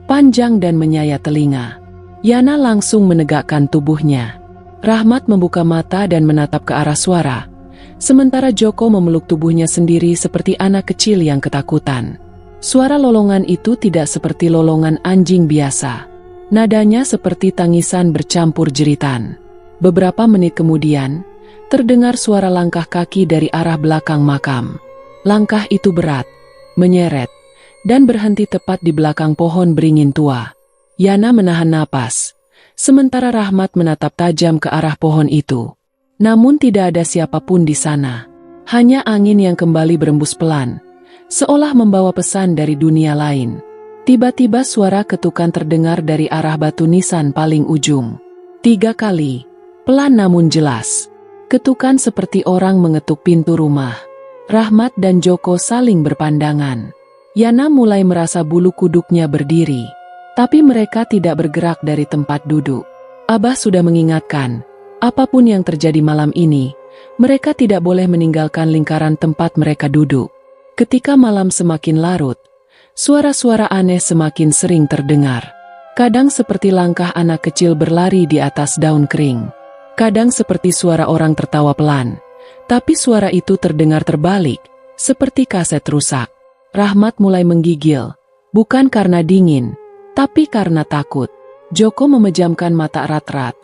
panjang dan menyayat telinga. Yana langsung menegakkan tubuhnya. Rahmat membuka mata dan menatap ke arah suara, sementara Joko memeluk tubuhnya sendiri seperti anak kecil yang ketakutan. Suara lolongan itu tidak seperti lolongan anjing biasa. Nadanya seperti tangisan bercampur jeritan. Beberapa menit kemudian, terdengar suara langkah kaki dari arah belakang makam. Langkah itu berat, menyeret, dan berhenti tepat di belakang pohon beringin tua. Yana menahan napas, sementara Rahmat menatap tajam ke arah pohon itu. Namun tidak ada siapapun di sana. Hanya angin yang kembali berembus pelan, seolah membawa pesan dari dunia lain. Tiba-tiba suara ketukan terdengar dari arah batu nisan paling ujung. 3 kali, pelan namun jelas. Ketukan seperti orang mengetuk pintu rumah. Rahmat dan Joko saling berpandangan. Yana mulai merasa bulu kuduknya berdiri. Tapi mereka tidak bergerak dari tempat duduk. Abah sudah mengingatkan, apapun yang terjadi malam ini, mereka tidak boleh meninggalkan lingkaran tempat mereka duduk. Ketika malam semakin larut, suara-suara aneh semakin sering terdengar. Kadang seperti langkah anak kecil berlari di atas daun kering. Kadang seperti suara orang tertawa pelan. Tapi suara itu terdengar terbalik, seperti kaset rusak. Rahmat mulai menggigil, bukan karena dingin, tapi karena takut. Joko memejamkan mata erat-erat,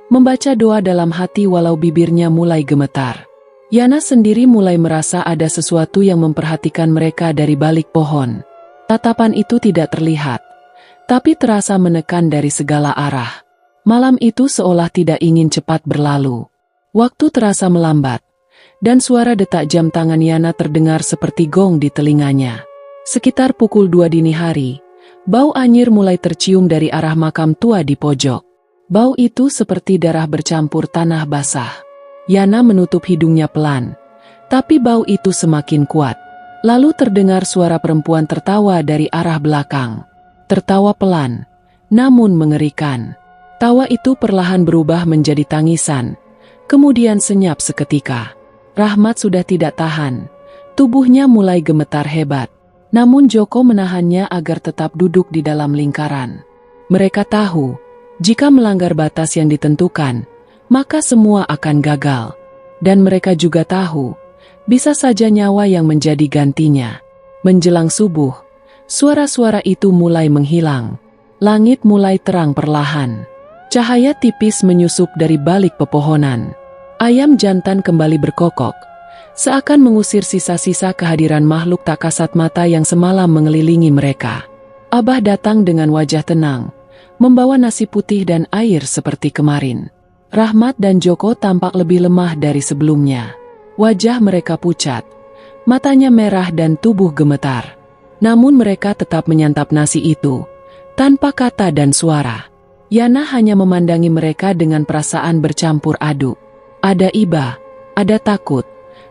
membaca doa dalam hati walau bibirnya mulai gemetar. Yana sendiri mulai merasa ada sesuatu yang memperhatikan mereka dari balik pohon. Tatapan itu tidak terlihat, tapi terasa menekan dari segala arah. Malam itu seolah tidak ingin cepat berlalu. Waktu terasa melambat, dan suara detak jam tangan Yana terdengar seperti gong di telinganya. Sekitar pukul 2 dini hari, bau anyir mulai tercium dari arah makam tua di pojok. Bau itu seperti darah bercampur tanah basah. Yana menutup hidungnya pelan, tapi bau itu semakin kuat. Lalu terdengar suara perempuan tertawa dari arah belakang. Tertawa pelan, namun mengerikan. Tawa itu perlahan berubah menjadi tangisan, kemudian senyap seketika. Rahmat sudah tidak tahan, tubuhnya mulai gemetar hebat. Namun Joko menahannya agar tetap duduk di dalam lingkaran. Mereka tahu, jika melanggar batas yang ditentukan, maka semua akan gagal. Dan mereka juga tahu, bisa saja nyawa yang menjadi gantinya. Menjelang subuh, suara-suara itu mulai menghilang. Langit mulai terang perlahan. Cahaya tipis menyusup dari balik pepohonan. Ayam jantan kembali berkokok, seakan mengusir sisa-sisa kehadiran makhluk tak kasat mata yang semalam mengelilingi mereka. Abah datang dengan wajah tenang, membawa nasi putih dan air seperti kemarin. Rahmat dan Joko tampak lebih lemah dari sebelumnya. Wajah mereka pucat, matanya merah dan tubuh gemetar. Namun mereka tetap menyantap nasi itu, tanpa kata dan suara. Yana hanya memandangi mereka dengan perasaan bercampur aduk. Ada iba, ada takut,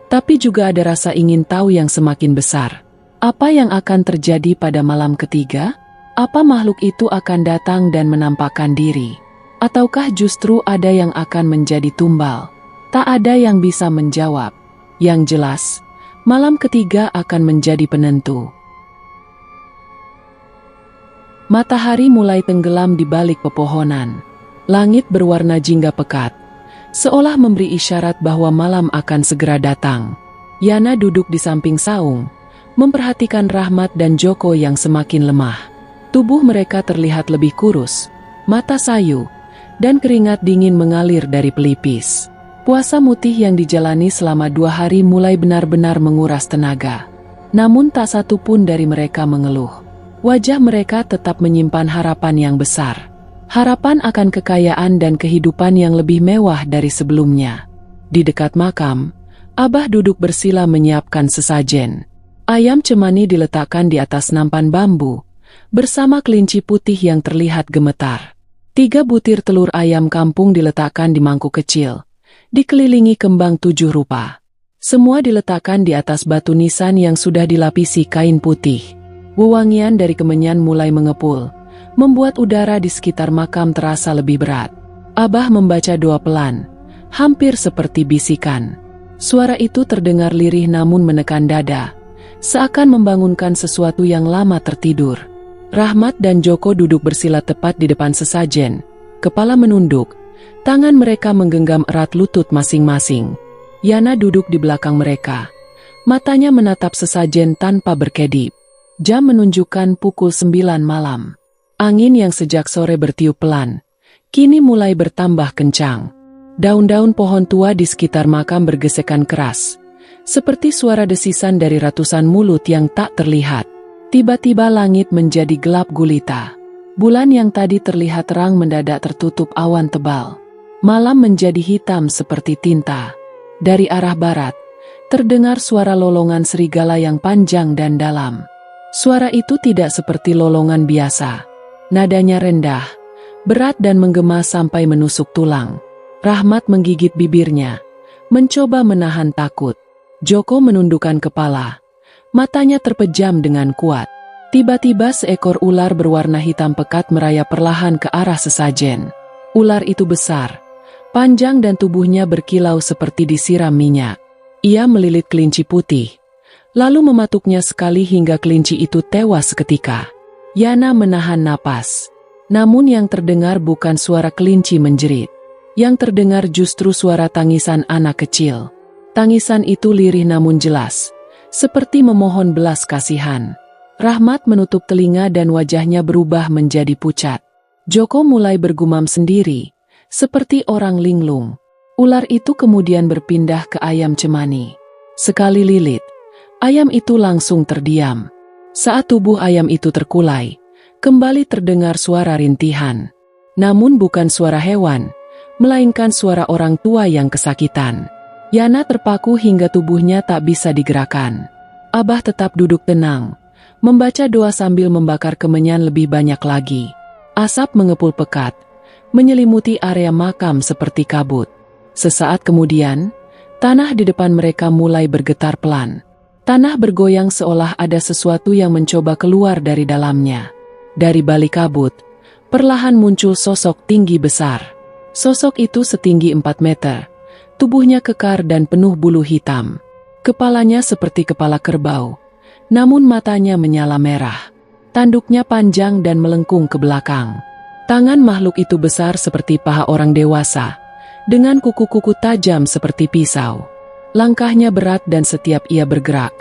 tapi juga ada rasa ingin tahu yang semakin besar. Apa yang akan terjadi pada malam ketiga? Apa makhluk itu akan datang dan menampakkan diri? Ataukah justru ada yang akan menjadi tumbal? Tak ada yang bisa menjawab. Yang jelas, malam ketiga akan menjadi penentu. Matahari mulai tenggelam di balik pepohonan. Langit berwarna jingga pekat, seolah memberi isyarat bahwa malam akan segera datang. Yana duduk di samping saung, memperhatikan Rahmat dan Joko yang semakin lemah. Tubuh mereka terlihat lebih kurus, mata sayu, dan keringat dingin mengalir dari pelipis. Puasa mutih yang dijalani selama 2 hari mulai benar-benar menguras tenaga. Namun tak satu pun dari mereka mengeluh. Wajah mereka tetap menyimpan harapan yang besar. Harapan akan kekayaan dan kehidupan yang lebih mewah dari sebelumnya. Di dekat makam, Abah duduk bersila menyiapkan sesajen. Ayam cemani diletakkan di atas nampan bambu, bersama kelinci putih yang terlihat gemetar. 3 butir telur ayam kampung diletakkan di mangkuk kecil, dikelilingi kembang 7 rupa. Semua diletakkan di atas batu nisan yang sudah dilapisi kain putih. Wewangian dari kemenyan mulai mengepul, membuat udara di sekitar makam terasa lebih berat. Abah membaca doa pelan, hampir seperti bisikan. Suara itu terdengar lirih namun menekan dada, seakan membangunkan sesuatu yang lama tertidur. Rahmat dan Joko duduk bersila tepat di depan sesajen, kepala menunduk, tangan mereka menggenggam erat lutut masing-masing. Yana duduk di belakang mereka, matanya menatap sesajen tanpa berkedip. Jam menunjukkan pukul 9 malam. Angin yang sejak sore bertiup pelan, kini mulai bertambah kencang. Daun-daun pohon tua di sekitar makam bergesekan keras, seperti suara desisan dari ratusan mulut yang tak terlihat. Tiba-tiba langit menjadi gelap gulita. Bulan yang tadi terlihat terang mendadak tertutup awan tebal. Malam menjadi hitam seperti tinta. Dari arah barat, terdengar suara lolongan serigala yang panjang dan dalam. Suara itu tidak seperti lolongan biasa. Nadanya rendah, berat dan menggema sampai menusuk tulang. Rahmat menggigit bibirnya, mencoba menahan takut. Joko menundukkan kepala. Matanya terpejam dengan kuat. Tiba-tiba seekor ular berwarna hitam pekat merayap perlahan ke arah sesajen. Ular itu besar, panjang dan tubuhnya berkilau seperti disiram minyak. Ia melilit kelinci putih, lalu mematuknya sekali hingga kelinci itu tewas seketika. Yana menahan napas. Namun yang terdengar bukan suara kelinci menjerit. Yang terdengar justru suara tangisan anak kecil. Tangisan itu lirih namun jelas, seperti memohon belas kasihan. Rahmat menutup telinga dan wajahnya berubah menjadi pucat. Joko mulai bergumam sendiri, seperti orang linglung. Ular itu kemudian berpindah ke ayam cemani. Sekali lilit, ayam itu langsung terdiam. Saat tubuh ayam itu terkulai, kembali terdengar suara rintihan. Namun bukan suara hewan, melainkan suara orang tua yang kesakitan. Yana terpaku hingga tubuhnya tak bisa digerakkan. Abah tetap duduk tenang, membaca doa sambil membakar kemenyan lebih banyak lagi. Asap mengepul pekat, menyelimuti area makam seperti kabut. Sesaat kemudian, tanah di depan mereka mulai bergetar pelan. Tanah bergoyang seolah ada sesuatu yang mencoba keluar dari dalamnya. Dari balik kabut, perlahan muncul sosok tinggi besar. Sosok itu setinggi 4 meter, tubuhnya kekar dan penuh bulu hitam. Kepalanya seperti kepala kerbau, namun matanya menyala merah. Tanduknya panjang dan melengkung ke belakang. Tangan makhluk itu besar seperti paha orang dewasa, dengan kuku-kuku tajam seperti pisau. Langkahnya berat dan setiap ia bergerak,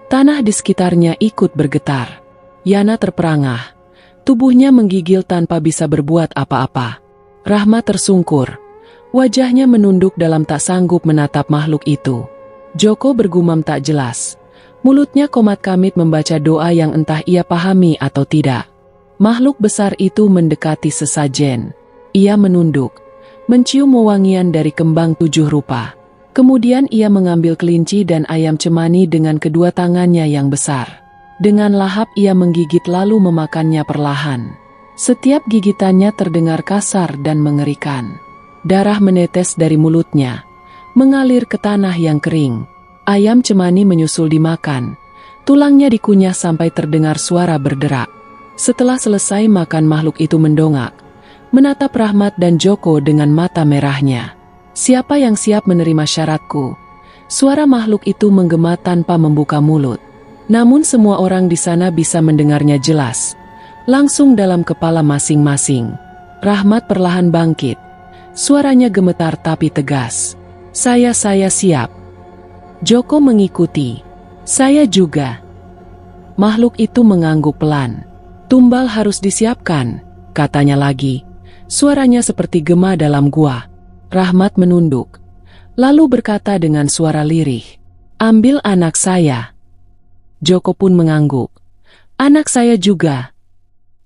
tanah di sekitarnya ikut bergetar. Yana terperangah, tubuhnya menggigil tanpa bisa berbuat apa-apa. Rahmat tersungkur, wajahnya menunduk dalam tak sanggup menatap makhluk itu. Joko bergumam tak jelas, mulutnya komat-kamit membaca doa yang entah ia pahami atau tidak. Makhluk besar itu mendekati sesajen. Ia menunduk, mencium wewangian dari kembang 7 rupa. Kemudian ia mengambil kelinci dan ayam cemani dengan kedua tangannya yang besar. Dengan lahap ia menggigit lalu memakannya perlahan. Setiap gigitannya terdengar kasar dan mengerikan. Darah menetes dari mulutnya, mengalir ke tanah yang kering. Ayam cemani menyusul dimakan. Tulangnya dikunyah sampai terdengar suara berderak. Setelah selesai makan, makhluk itu mendongak, menatap Rahmat dan Joko dengan mata merahnya. "Siapa yang siap menerima syaratku?" Suara makhluk itu menggema tanpa membuka mulut. Namun semua orang di sana bisa mendengarnya jelas, langsung dalam kepala masing-masing. Rahmat perlahan bangkit. Suaranya gemetar tapi tegas. Saya siap." Joko mengikuti. "Saya juga." Makhluk itu mengangguk pelan. "Tumbal harus disiapkan," katanya lagi. Suaranya seperti gema dalam gua. Rahmat menunduk, lalu berkata dengan suara lirih, "Ambil anak saya." Joko pun mengangguk. "Anak saya juga."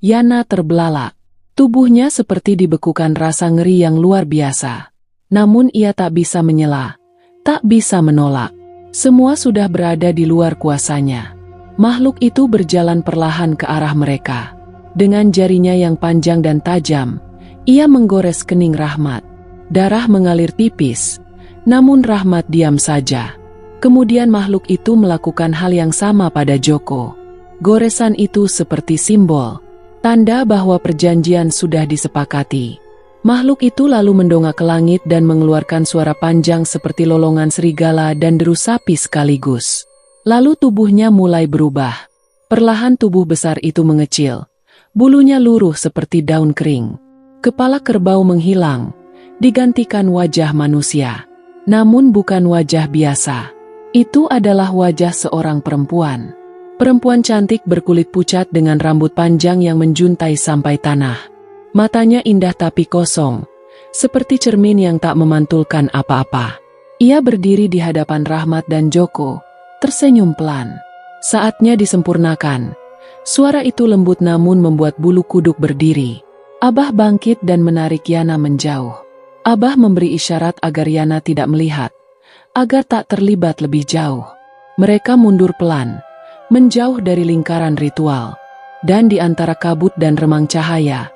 Yana terbelalak. Tubuhnya seperti dibekukan rasa ngeri yang luar biasa. Namun ia tak bisa menyela, tak bisa menolak. Semua sudah berada di luar kuasanya. Makhluk itu berjalan perlahan ke arah mereka. Dengan jarinya yang panjang dan tajam, ia menggores kening Rahmat. Darah mengalir tipis, namun Rahmat diam saja. Kemudian makhluk itu melakukan hal yang sama pada Joko. Goresan itu seperti simbol, tanda bahwa perjanjian sudah disepakati. Makhluk itu lalu mendongak ke langit dan mengeluarkan suara panjang seperti lolongan serigala dan deru sapi sekaligus. Lalu tubuhnya mulai berubah. Perlahan tubuh besar itu mengecil. Bulunya luruh seperti daun kering. Kepala kerbau menghilang, digantikan wajah manusia. Namun bukan wajah biasa. Itu adalah wajah seorang perempuan. Perempuan cantik berkulit pucat dengan rambut panjang yang menjuntai sampai tanah. Matanya indah tapi kosong, seperti cermin yang tak memantulkan apa-apa. Ia berdiri di hadapan Rahmat dan Joko, tersenyum pelan. Saatnya disempurnakan. Suara itu lembut namun membuat bulu kuduk berdiri. Abah bangkit dan menarik Yana menjauh. Abah memberi isyarat agar Yana tidak melihat, agar tak terlibat lebih jauh. Mereka mundur pelan, menjauh dari lingkaran ritual. Dan di antara kabut dan remang cahaya,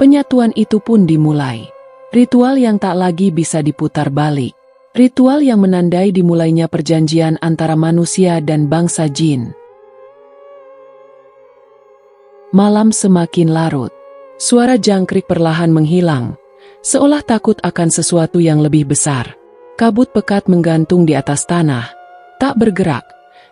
penyatuan itu pun dimulai. Ritual yang tak lagi bisa diputar balik. Ritual yang menandai dimulainya perjanjian antara manusia dan bangsa jin. Malam semakin larut. Suara jangkrik perlahan menghilang, seolah takut akan sesuatu yang lebih besar. Kabut pekat menggantung di atas tanah, tak bergerak,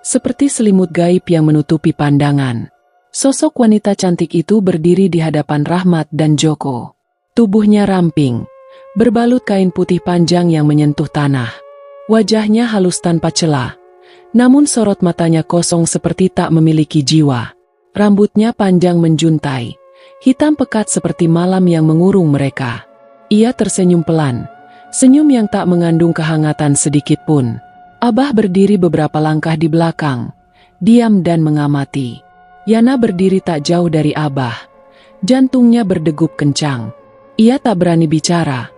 seperti selimut gaib yang menutupi pandangan. Sosok wanita cantik itu berdiri di hadapan Rahmat dan Joko. Tubuhnya ramping, berbalut kain putih panjang yang menyentuh tanah. Wajahnya halus tanpa celah, namun sorot matanya kosong seperti tak memiliki jiwa. Rambutnya panjang menjuntai, hitam pekat seperti malam yang mengurung mereka. Ia tersenyum pelan, senyum yang tak mengandung kehangatan sedikit pun. Abah berdiri beberapa langkah di belakang, diam dan mengamati. Yana berdiri tak jauh dari Abah. Jantungnya berdegup kencang. Ia tak berani bicara,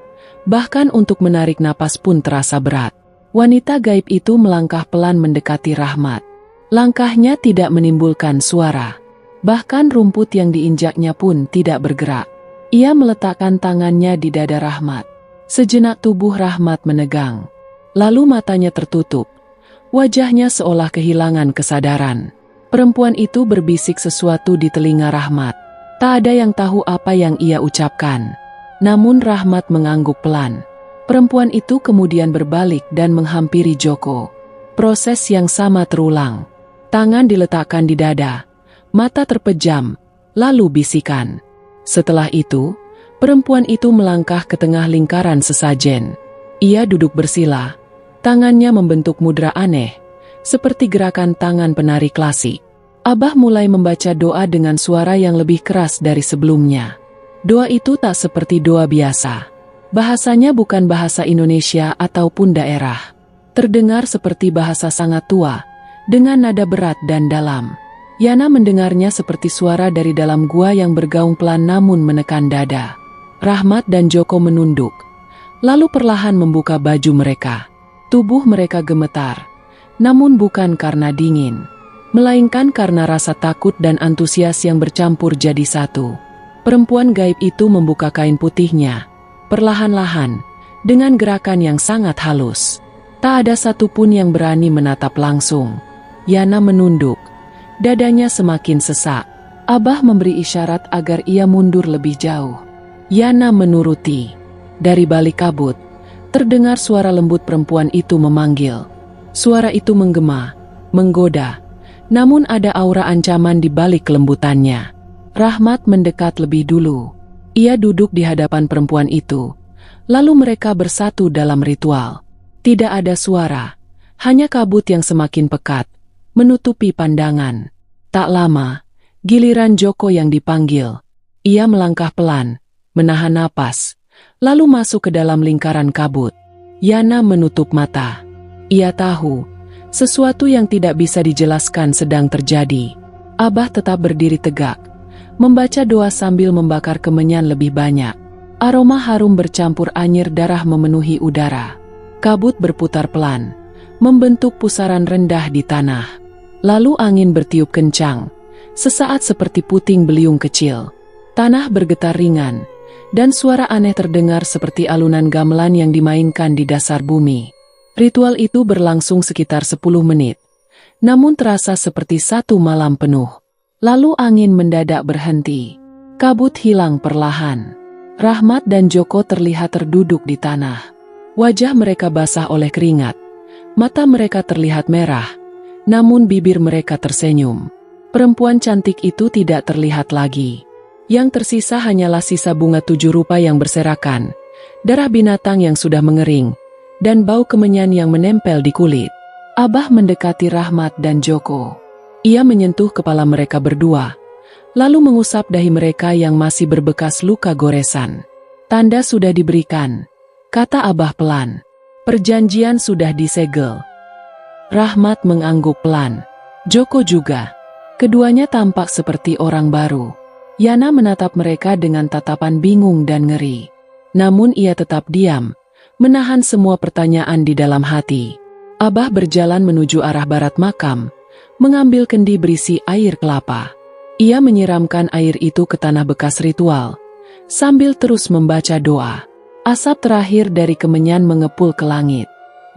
bahkan untuk menarik napas pun terasa berat. Wanita gaib itu melangkah pelan mendekati Rahmat. Langkahnya tidak menimbulkan suara. Bahkan rumput yang diinjaknya pun tidak bergerak. Ia meletakkan tangannya di dada Rahmat. Sejenak tubuh Rahmat menegang. Lalu matanya tertutup. Wajahnya seolah kehilangan kesadaran. Perempuan itu berbisik sesuatu di telinga Rahmat. Tak ada yang tahu apa yang ia ucapkan. Namun Rahmat mengangguk pelan. Perempuan itu kemudian berbalik dan menghampiri Joko. Proses yang sama terulang. Tangan diletakkan di dada, mata terpejam, lalu bisikan. Setelah itu, perempuan itu melangkah ke tengah lingkaran sesajen. Ia duduk bersila, tangannya membentuk mudra aneh, seperti gerakan tangan penari klasik. Abah mulai membaca doa dengan suara yang lebih keras dari sebelumnya. Doa itu tak seperti doa biasa. Bahasanya bukan bahasa Indonesia ataupun daerah. Terdengar seperti bahasa sangat tua, dengan nada berat dan dalam. Yana mendengarnya seperti suara dari dalam gua yang bergaung pelan namun menekan dada. Rahmat dan Joko menunduk, lalu perlahan membuka baju mereka. Tubuh mereka gemetar, namun bukan karena dingin, melainkan karena rasa takut dan antusias yang bercampur jadi satu. Perempuan gaib itu membuka kain putihnya, perlahan-lahan, dengan gerakan yang sangat halus. Tak ada satupun yang berani menatap langsung. Yana menunduk, dadanya semakin sesak. Abah memberi isyarat agar ia mundur lebih jauh. Yana menuruti. Dari balik kabut, terdengar suara lembut perempuan itu memanggil. Suara itu menggema, menggoda, namun ada aura ancaman di balik kelembutannya. Rahmat mendekat lebih dulu. Ia duduk di hadapan perempuan itu, lalu mereka bersatu dalam ritual. Tidak ada suara, hanya kabut yang semakin pekat, menutupi pandangan. Tak lama, giliran Joko yang dipanggil. Ia melangkah pelan, menahan napas, lalu masuk ke dalam lingkaran kabut. Yana menutup mata. Ia tahu, sesuatu yang tidak bisa dijelaskan sedang terjadi. Abah tetap berdiri tegak, membaca doa sambil membakar kemenyan lebih banyak. Aroma harum bercampur anyir darah memenuhi udara. Kabut berputar pelan, membentuk pusaran rendah di tanah. Lalu angin bertiup kencang, sesaat seperti puting beliung kecil. Tanah bergetar ringan, dan suara aneh terdengar seperti alunan gamelan yang dimainkan di dasar bumi. Ritual itu berlangsung sekitar 10 menit, namun terasa seperti satu malam penuh. Lalu angin mendadak berhenti. Kabut hilang perlahan. Rahmat dan Joko terlihat terduduk di tanah. Wajah mereka basah oleh keringat. Mata mereka terlihat merah, namun bibir mereka tersenyum. Perempuan cantik itu tidak terlihat lagi. Yang tersisa hanyalah sisa bunga 7 rupa yang berserakan, darah binatang yang sudah mengering, dan bau kemenyan yang menempel di kulit. Abah mendekati Rahmat dan Joko. Ia menyentuh kepala mereka berdua, lalu mengusap dahi mereka yang masih berbekas luka goresan. Tanda sudah diberikan, kata Abah pelan. Perjanjian sudah disegel. Rahmat mengangguk pelan. Joko juga. Keduanya tampak seperti orang baru. Yana menatap mereka dengan tatapan bingung dan ngeri. Namun ia tetap diam, menahan semua pertanyaan di dalam hati. Abah berjalan menuju arah barat makam, mengambil kendi berisi air kelapa. Ia menyiramkan air itu ke tanah bekas ritual, sambil terus membaca doa. Asap terakhir dari kemenyan mengepul ke langit.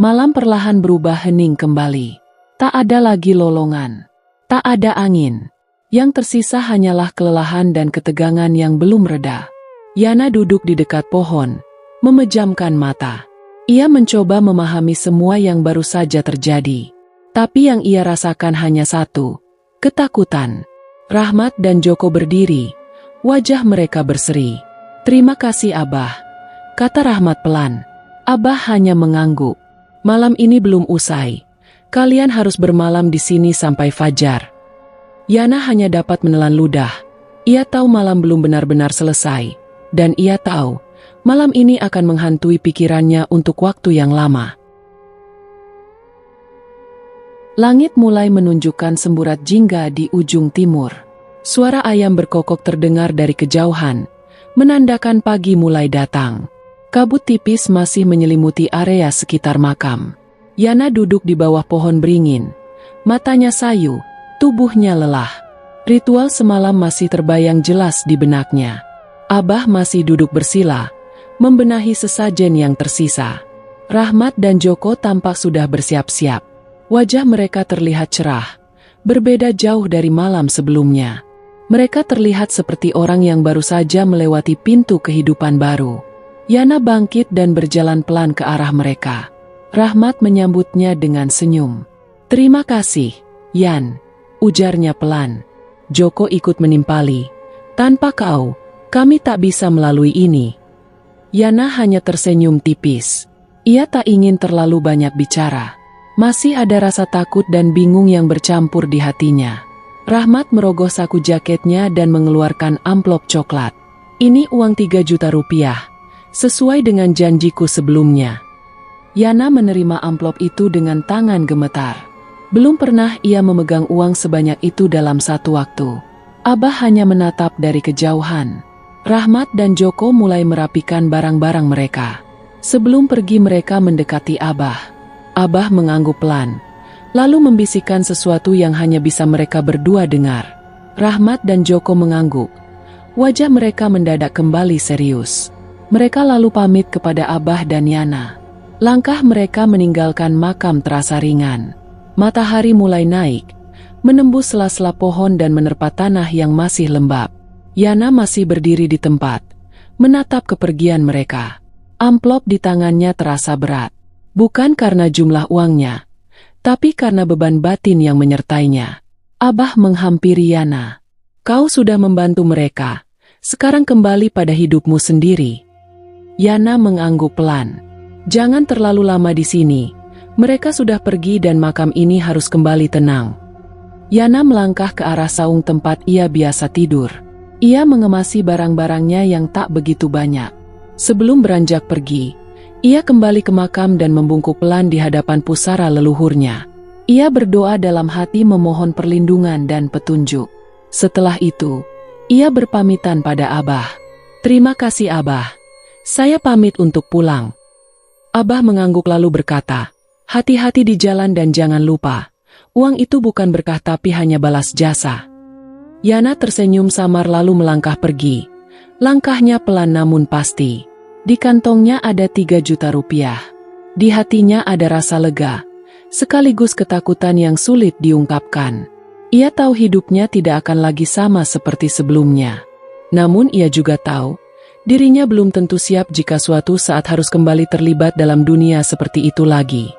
Malam perlahan berubah hening kembali. Tak ada lagi lolongan. Tak ada angin. Yang tersisa hanyalah kelelahan dan ketegangan yang belum reda. Yana duduk di dekat pohon, memejamkan mata. Ia mencoba memahami semua yang baru saja terjadi. Tapi yang ia rasakan hanya satu, ketakutan. Rahmat dan Joko berdiri, wajah mereka berseri. Terima kasih Abah, kata Rahmat pelan. Abah hanya mengangguk. Malam ini belum usai. Kalian harus bermalam di sini sampai fajar. Yana hanya dapat menelan ludah. Ia tahu malam belum benar-benar selesai. Dan ia tahu, Malam ini akan menghantui pikirannya untuk waktu yang lama. Langit mulai menunjukkan semburat jingga di ujung timur. Suara ayam berkokok terdengar dari kejauhan, menandakan pagi mulai datang. Kabut tipis masih menyelimuti area sekitar makam. Yana duduk di bawah pohon beringin. Matanya sayu, tubuhnya lelah. Ritual semalam masih terbayang jelas di benaknya. Abah masih duduk bersila, membenahi sesajen yang tersisa. Rahmat dan Joko tampak sudah bersiap-siap. Wajah mereka terlihat cerah, berbeda jauh dari malam sebelumnya. Mereka terlihat seperti orang yang baru saja melewati pintu kehidupan baru. Yana bangkit dan berjalan pelan ke arah mereka. Rahmat menyambutnya dengan senyum. "Terima kasih, Yan," ujarnya pelan. Joko ikut menimpali. "Tanpa kau, kami tak bisa melalui ini." Yana hanya tersenyum tipis. Ia tak ingin terlalu banyak bicara. Masih ada rasa takut dan bingung yang bercampur di hatinya. Rahmat merogoh saku jaketnya dan mengeluarkan amplop coklat. "Ini uang 3 juta rupiah, sesuai dengan janjiku sebelumnya." Yana menerima amplop itu dengan tangan gemetar. Belum pernah ia memegang uang sebanyak itu dalam satu waktu. Abah hanya menatap dari kejauhan. Rahmat dan Joko mulai merapikan barang-barang mereka. Sebelum pergi mereka mendekati Abah. Abah mengangguk pelan, lalu membisikkan sesuatu yang hanya bisa mereka berdua dengar. Rahmat dan Joko mengangguk. Wajah mereka mendadak kembali serius. Mereka lalu pamit kepada Abah dan Yana. Langkah mereka meninggalkan makam terasa ringan. Matahari mulai naik, menembus sela-sela pohon dan menerpa tanah yang masih lembab. Yana masih berdiri di tempat, menatap kepergian mereka. Amplop di tangannya terasa berat. Bukan karena jumlah uangnya, tapi karena beban batin yang menyertainya. Abah menghampiri Yana. "Kau sudah membantu mereka, sekarang kembali pada hidupmu sendiri." Yana mengangguk pelan. "Jangan terlalu lama di sini. Mereka sudah pergi dan makam ini harus kembali tenang." Yana melangkah ke arah saung tempat ia biasa tidur. Ia mengemasi barang-barangnya yang tak begitu banyak. Sebelum beranjak pergi, ia kembali ke makam dan membungkuk pelan di hadapan pusara leluhurnya. Ia berdoa dalam hati memohon perlindungan dan petunjuk. Setelah itu, ia berpamitan pada Abah. "Terima kasih Abah. Saya pamit untuk pulang." Abah mengangguk lalu berkata, "Hati-hati di jalan dan jangan lupa, uang itu bukan berkah tapi hanya balas jasa." Yana tersenyum samar lalu melangkah pergi. Langkahnya pelan namun pasti. Di kantongnya ada 3 juta rupiah. Di hatinya ada rasa lega, sekaligus ketakutan yang sulit diungkapkan. Ia tahu hidupnya tidak akan lagi sama seperti sebelumnya. Namun ia juga tahu, dirinya belum tentu siap jika suatu saat harus kembali terlibat dalam dunia seperti itu lagi.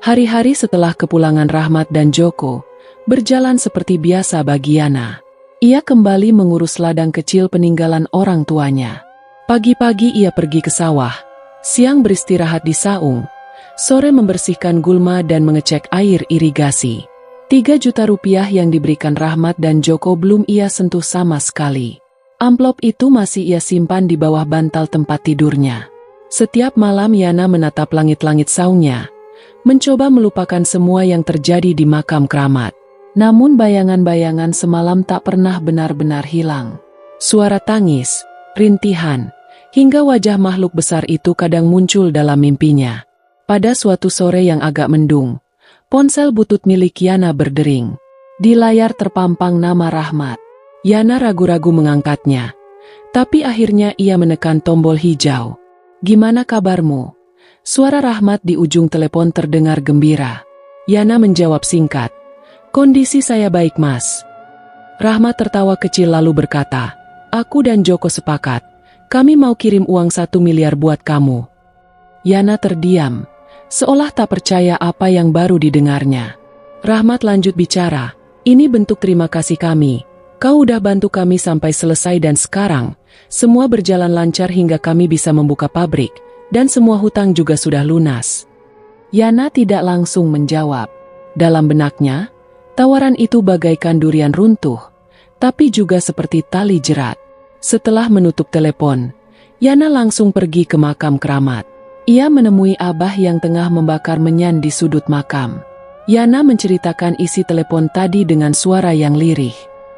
Hari-hari setelah kepulangan Rahmat dan Joko, berjalan seperti biasa bagi Yana. Ia kembali mengurus ladang kecil peninggalan orang tuanya. Pagi-pagi ia pergi ke sawah, siang beristirahat di saung, sore membersihkan gulma dan mengecek air irigasi. 3 juta rupiah yang diberikan Rahmat dan Joko belum ia sentuh sama sekali. Amplop itu masih ia simpan di bawah bantal tempat tidurnya. Setiap malam Yana menatap langit-langit saungnya, mencoba melupakan semua yang terjadi di makam keramat. Namun bayangan-bayangan semalam tak pernah benar-benar hilang. Suara tangis, rintihan, hingga wajah makhluk besar itu kadang muncul dalam mimpinya. Pada suatu sore yang agak mendung, ponsel butut milik Yana berdering. Di layar terpampang nama Rahmat. Yana ragu-ragu mengangkatnya, tapi akhirnya ia menekan tombol hijau. "Gimana kabarmu?" Suara Rahmat di ujung telepon terdengar gembira. Yana menjawab singkat, "Kondisi saya baik, Mas." Rahmat tertawa kecil lalu berkata, "Aku dan Joko sepakat, kami mau kirim uang 1 miliar buat kamu." Yana terdiam, seolah tak percaya apa yang baru didengarnya. Rahmat lanjut bicara, "Ini bentuk terima kasih kami. Kau udah bantu kami sampai selesai dan sekarang, semua berjalan lancar hingga kami bisa membuka pabrik, dan semua hutang juga sudah lunas." Yana tidak langsung menjawab. Dalam benaknya, tawaran itu bagaikan durian runtuh, tapi juga seperti tali jerat. Setelah menutup telepon, Yana langsung pergi ke makam keramat. Ia menemui Abah yang tengah membakar menyan di sudut makam. Yana menceritakan isi telepon tadi dengan suara yang lirih.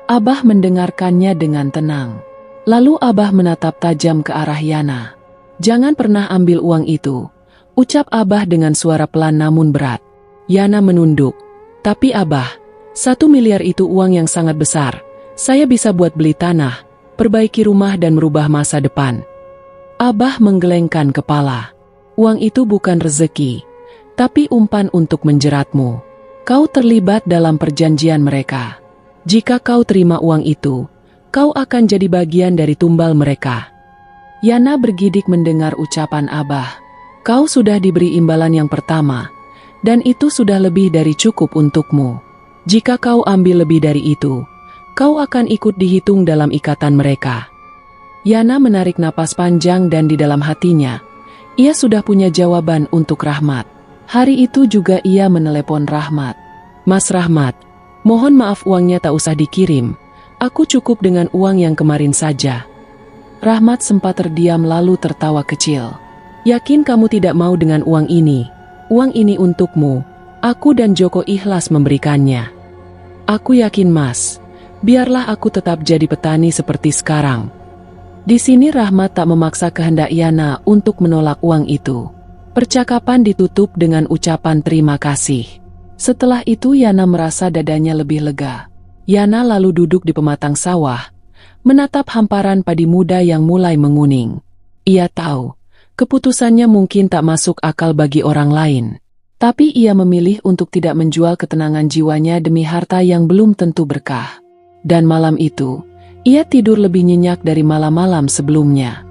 Abah mendengarkannya dengan tenang. Lalu Abah menatap tajam ke arah Yana. "Jangan pernah ambil uang itu," ucap Abah dengan suara pelan namun berat. Yana menunduk. "Tapi Abah, 1 miliar itu uang yang sangat besar. Saya bisa buat beli tanah, perbaiki rumah dan merubah masa depan." Abah menggelengkan kepala. "Uang itu bukan rezeki, tapi umpan untuk menjeratmu. Kau terlibat dalam perjanjian mereka. Jika kau terima uang itu, kau akan jadi bagian dari tumbal mereka." Yana bergidik mendengar ucapan Abah. "Kau sudah diberi imbalan yang pertama, dan itu sudah lebih dari cukup untukmu. Jika kau ambil lebih dari itu, kau akan ikut dihitung dalam ikatan mereka." Yana menarik napas panjang dan di dalam hatinya, ia sudah punya jawaban untuk Rahmat. Hari itu juga ia menelepon Rahmat. "Mas Rahmat, mohon maaf uangnya tak usah dikirim. Aku cukup dengan uang yang kemarin saja." Rahmat sempat terdiam lalu tertawa kecil. "Yakin kamu tidak mau dengan uang ini? Uang ini untukmu. Aku dan Joko ikhlas memberikannya." "Aku yakin Mas. Biarlah aku tetap jadi petani seperti sekarang." Di sini Rahmat tak memaksa kehendak Yana untuk menolak uang itu. Percakapan ditutup dengan ucapan terima kasih. Setelah itu Yana merasa dadanya lebih lega. Yana lalu duduk di pematang sawah, menatap hamparan padi muda yang mulai menguning. Ia tahu, keputusannya mungkin tak masuk akal bagi orang lain. Tapi ia memilih untuk tidak menjual ketenangan jiwanya demi harta yang belum tentu berkah. Dan malam itu, ia tidur lebih nyenyak dari malam-malam sebelumnya.